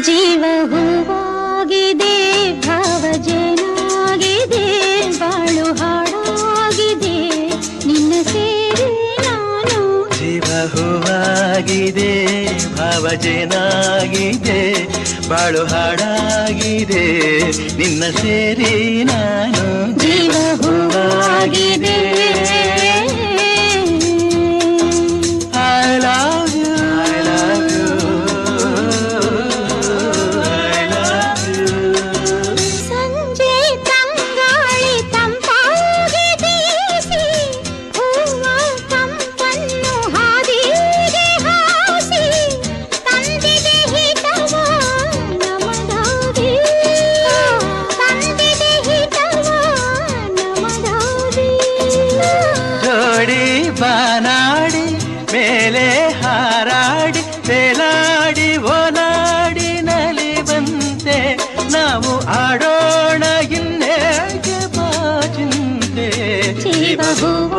ಜೀವ ಹೂವಾಗಿದೆ, ಭಾವಜನಾಗಿದೆ, ಬಾಳು ಹಾಡಾಗಿದೆ, ನಿನ್ನ ಸೇರಿ ನಾನು. ಜೀವ ಹೂವಾಗಿದೆ, ಭಾವಜನಾಗಿದೆ, ಬಾಳು ಹಾಡಾಗಿದೆ, ನಿನ್ನ ಸೇರಿ ನಾನು. ಜೀವ ಹೂವಾಗಿದೆ. ಬಾನಾಡಿ ಮೇಲೆ ಹಾರಾಡಿ ಬೇಲಾಡಿ ಓಲಾಡಿ ನಲಿ ಬಂತೆ, ನಾವು ಆಡೋಣ ಇನ್ನೇಗೆ ಬಾಚಿಂತೆ. ಜೀವ ಹೂವ